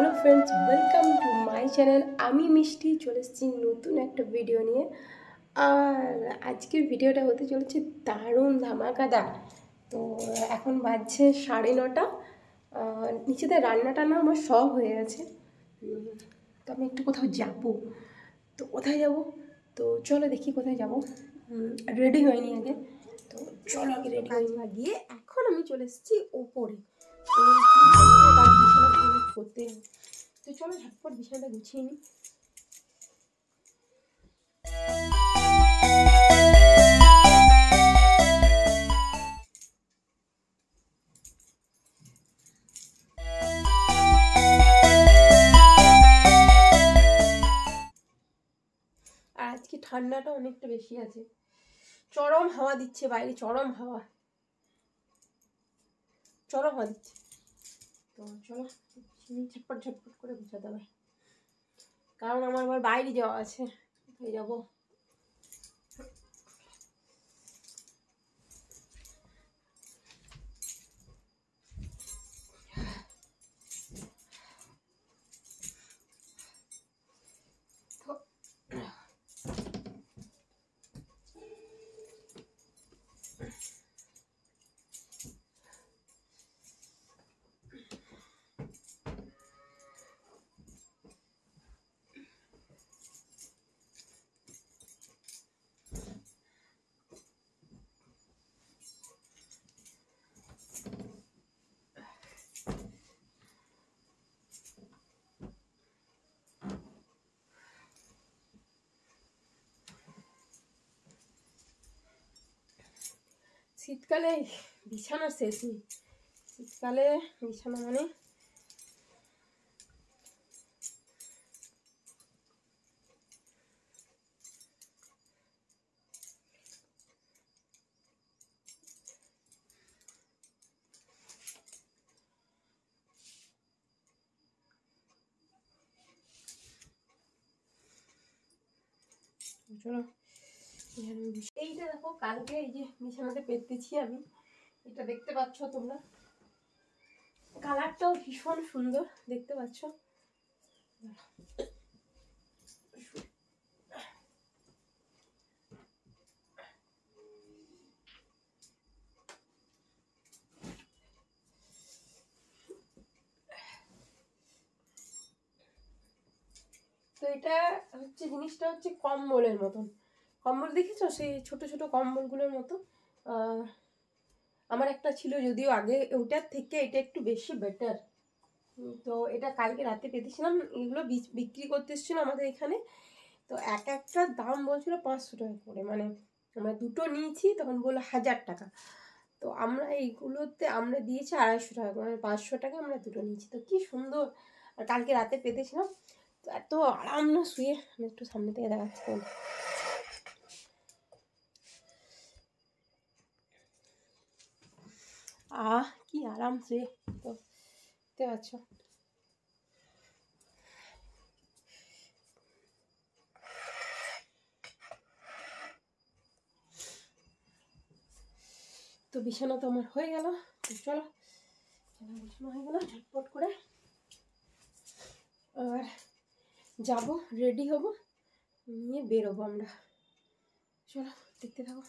Hello friends, welcome to my channel. আমি মিষ্টি চলে এসেছি নতুন একটা ভিডিও নিয়ে। আর আজকের ভিডিওটা হতে চলেছে দারুণ ধামাকাদার। তো এখন বাজছে 9:30। নিচেতে রান্না টান্না আমার সব হয়ে গেছে। তো আমি একটু কোথাও যাব, তো কোথায় যাব? তো চলো দেখি কোথায় যাব। রেডি হয়নি আগে, তো চলো আগে রেডি হয়ে গিয়ে এখন আমি চলে এসেছি ওপরে। তো তার বিছানা করতে, তো চলো ঝটপট বিছানাটা গুছিয়ে নিই। আর আজকে ঠান্ডাটা অনেকটা বেশি আছে, চরম হাওয়া দিচ্ছে বাইরে, চরম হাওয়া দিচ্ছে। তো চলো ঝটপট ঝটপট করে গুছাতে হবে, কারণ আমার আবার বাইরে যাওয়া আছে। কোথায় যাবো? শীতকালে বিছানার শেষ নেই। শীতকালে বিছানা মানে চলো। এইটা দেখো, কালকে এই যে বিছানাতে পেতেছি আমি, এটা দেখতে পাচ্ছ তোমরা, কালারটাও ভীষণ সুন্দর দেখতে পাচ্ছ। তো এটা হচ্ছে, জিনিসটা হচ্ছে কম্বলের মতন। কম্বল দেখেছো, সেই ছোট ছোট কম্বলগুলোর মতো। আমার একটা ছিল, যদিও আগে ওটার থেকে এটা একটু বেশি বেটার। তো এটা কালকে রাতে পেতেছিলাম, এগুলো বিক্রি করতে এসেছিল আমাদের এখানে। তো এক একটা দাম বলছিল 500 টাকা করে, মানে আমরা দুটো নিয়েছি তখন বললো 1000 টাকা। তো আমরা এইগুলোতে আমরা দিয়েছি 250 টাকা, মানে 500 টাকা আমরা দুটো নিয়েছি। তো কি সুন্দর! আর কালকে রাতে পেতেছিলাম, তো এত আরাম না শুয়ে। আমি একটু সামনে থেকে দেখাচ্ছি তোমাকে। কি আরাম শুয়ে, তো দেখতে পাচ্ছ। তো বিছানা তো আমার হয়ে গেল। তো চলো, বিছানা হয়ে গেল, ঝটপট করে আর যাব, রেডি হব, নিয়ে বেরোবো আমরা। চলো দেখতে থাকো।